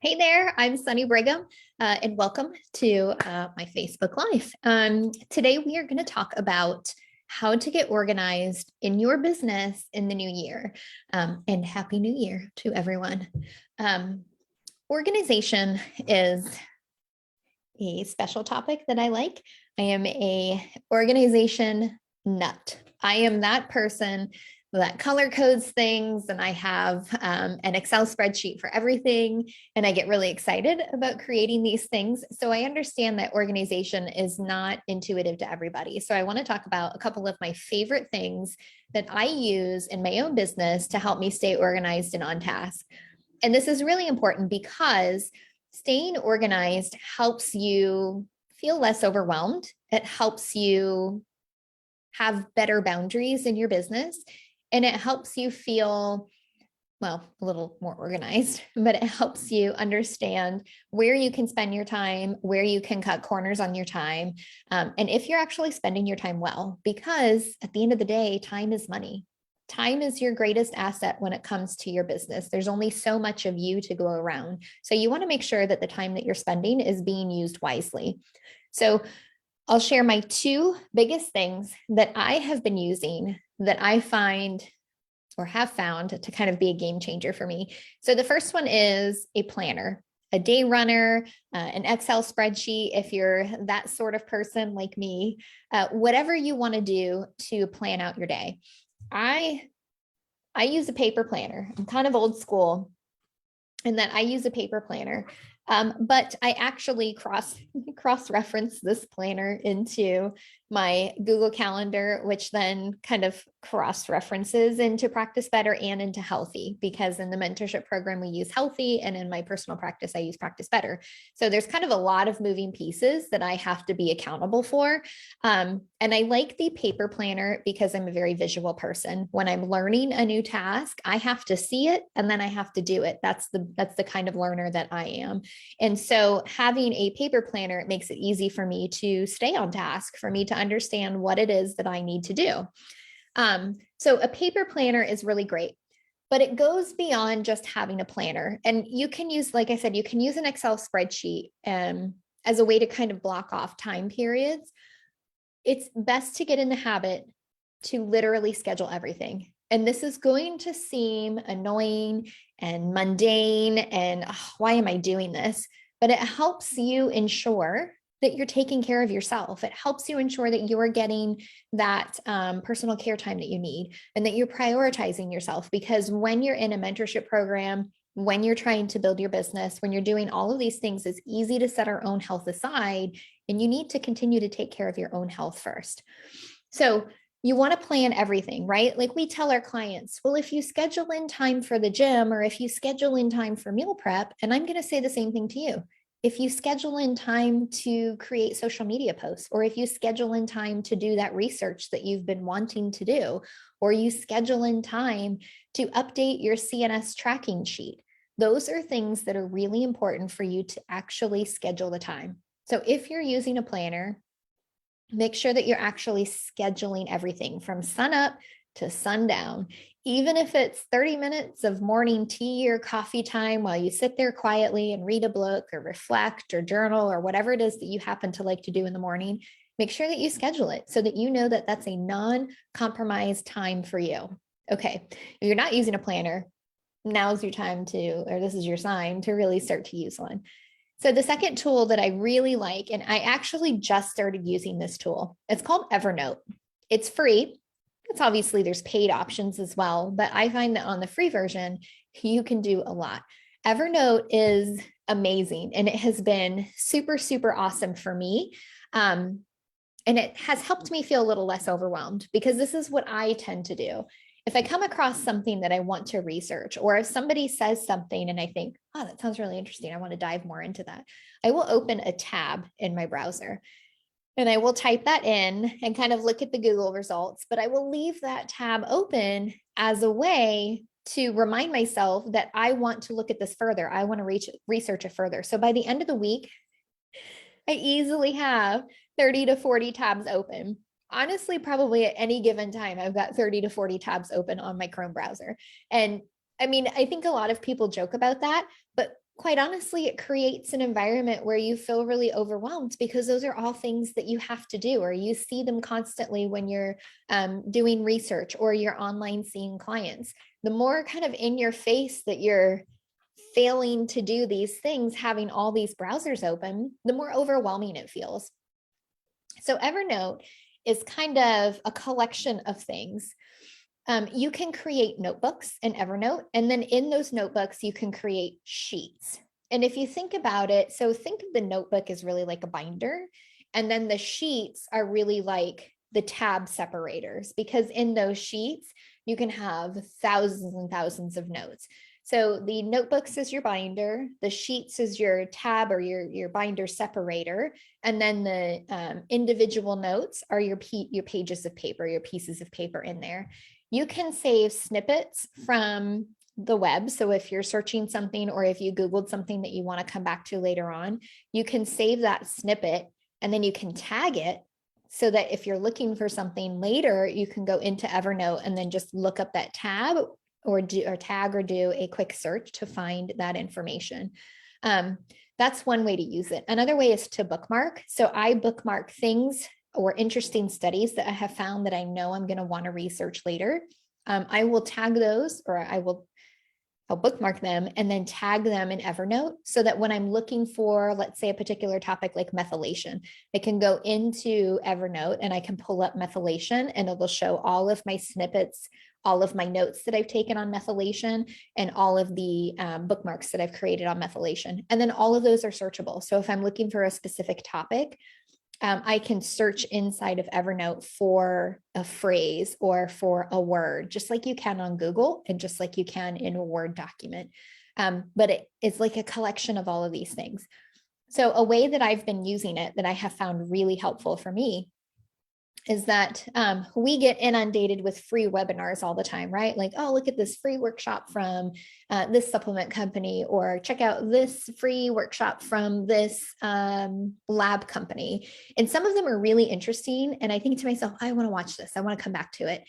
Hey there, I'm Sunny Brigham, and welcome to my Facebook Live. Today, we are going to talk about how to get organized in your business in the new year. And Happy New Year to everyone. Organization is a special topic that I like. I am a organization nut. I am that person that color codes things, and I have an Excel spreadsheet for everything, and I get really excited about creating these things. So I understand that organization is not intuitive to everybody. So I want to talk about a couple of my favorite things that I use in my own business to help me stay organized and on task. And this is really important because staying organized helps you feel less overwhelmed. It helps you have better boundaries in your business, and it helps you feel, well, a little more organized, but it helps you understand where you can spend your time, where you can cut corners on your time, and if you're actually spending your time well, because at the end of the day, time is money. Time is your greatest asset when it comes to your business. There's only so much of you to go around. So you want to make sure that the time that you're spending is being used wisely. So I'll share my two biggest things that I have been using that I find or have found to kind of be a game changer for me. So the first one is a planner, a day runner, an Excel spreadsheet. If you're that sort of person like me, whatever you want to do to plan out your day. I use a paper planner. I'm kind of old school in that I use a paper planner. But I actually cross reference this planner into my Google Calendar, which then kind of cross references into Practice Better and into Healthy, because in the mentorship program we use Healthy, and in my personal practice I use Practice Better. So there's kind of a lot of moving pieces that I have to be accountable for. And I like the paper planner because I'm a very visual person. When I'm learning a new task, I have to see it and then I have to do it. That's the kind of learner that I am. And so having a paper planner, it makes it easy for me to stay on task, for me to understand what it is that I need to do. So a paper planner is really great, but it goes beyond just having a planner. And you can use, like I said, you can use an Excel spreadsheet as a way to kind of block off time periods. It's best to get in the habit to literally schedule everything. And this is going to seem annoying and mundane and why am I doing this? But it helps you ensure that you're taking care of yourself. It helps you ensure that you're getting that personal care time that you need and that you're prioritizing yourself. Because when you're in a mentorship program, when you're trying to build your business, when you're doing all of these things, it's easy to set our own health aside, and you need to continue to take care of your own health first. So you want to plan everything, right? Like we tell our clients, well, if you schedule in time for the gym or if you schedule in time for meal prep, and I'm going to say the same thing to you. If you schedule in time to create social media posts, or if you schedule in time to do that research that you've been wanting to do, or you schedule in time to update your CNS tracking sheet, those are things that are really important for you to actually schedule the time. So if you're using a planner, make sure that you're actually scheduling everything from sun up to sundown. Even if it's 30 minutes of morning tea or coffee time while you sit there quietly and read a book or reflect or journal or whatever it is that you happen to like to do in the morning, make sure that you schedule it so that you know that that's a non-compromised time for you. Okay, if you're not using a planner, now's your time to, or this is your sign to really start to use one. So the second tool that I really like, and I actually just started using this tool, it's called Evernote. It's free. It's obviously there's paid options as well, but I find that on the free version, you can do a lot. Evernote is amazing, and it has been super, super awesome for me. And it has helped me feel a little less overwhelmed, because this is what I tend to do. If I come across something that I want to research, or if somebody says something and I think, oh, that sounds really interesting, I want to dive more into that, I will open a tab in my browser and I will type that in and kind of look at the Google results, but I will leave that tab open as a way to remind myself that I want to look at this further. I want to research it further. So by the end of the week, I easily have 30 to 40 tabs open. Honestly, probably at any given time, I've got 30 to 40 tabs open on my Chrome browser. And I mean, I think a lot of people joke about that, but quite honestly, it creates an environment where you feel really overwhelmed because those are all things that you have to do, or you see them constantly when you're doing research or you're online seeing clients. The more kind of in your face that you're failing to do these things, having all these browsers open, the more overwhelming it feels. So Evernote is kind of a collection of things. You can create notebooks in Evernote, and then in those notebooks, you can create sheets. And if you think about it, so think of the notebook as really like a binder, and then the sheets are really like the tab separators, because in those sheets, you can have thousands and thousands of notes. So the notebooks is your binder, the sheets is your tab or your binder separator, and then the individual notes are your pages of paper, your pieces of paper in there. You can save snippets from the web. So if you're searching something or if you Googled something that you want to come back to later on, you can save that snippet and then you can tag it so that if you're looking for something later, you can go into Evernote and then just look up that tab or tag or do a quick search to find that information. That's one way to use it. Another way is to bookmark. So I bookmark things or interesting studies that I have found that I know I'm going to want to research later. I will tag those, or I'll bookmark them and then tag them in Evernote so that when I'm looking for, let's say, a particular topic like methylation, I can go into Evernote and I can pull up methylation and it will show all of my snippets, all of my notes that I've taken on methylation, and all of the bookmarks that I've created on methylation. And then all of those are searchable. So if I'm looking for a specific topic, I can search inside of Evernote for a phrase or for a word, just like you can on Google and just like you can in a Word document. But it's like a collection of all of these things. So a way that I've been using it that I have found really helpful for me is that we get inundated with free webinars all the time, right? Like, oh, look at this free workshop from this supplement company, or check out this free workshop from this lab company. And some of them are really interesting. And I think to myself, I want to watch this. I want to come back to it.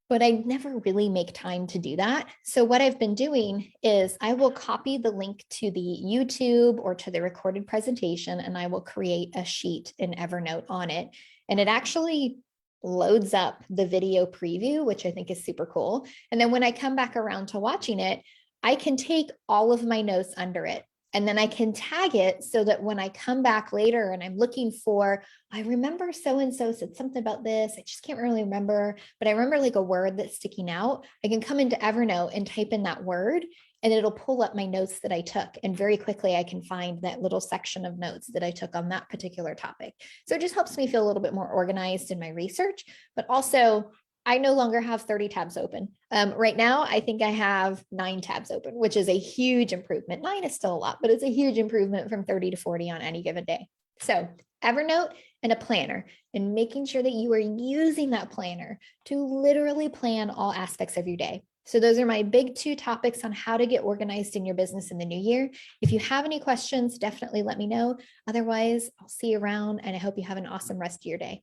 But I never really make time to do that. So what I've been doing is I will copy the link to the YouTube or to the recorded presentation, and I will create a sheet in Evernote on it. And it actually loads up the video preview, which I think is super cool. And then when I come back around to watching it, I can take all of my notes under it. And then I can tag it so that when I come back later and I'm looking for, I remember so-and-so said something about this, I just can't really remember, but I remember like a word that's sticking out. I can come into Evernote and type in that word and it'll pull up my notes that I took. And very quickly I can find that little section of notes that I took on that particular topic. So it just helps me feel a little bit more organized in my research, but also I no longer have 30 tabs open. Right now, I think I have 9 tabs open, which is a huge improvement. 9 is still a lot, but it's a huge improvement from 30 to 40 on any given day. So Evernote and a planner, and making sure that you are using that planner to literally plan all aspects of your day. So those are my big 2 topics on how to get organized in your business in the new year. If you have any questions, definitely let me know. Otherwise, I'll see you around, and I hope you have an awesome rest of your day.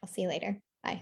I'll see you later. Bye.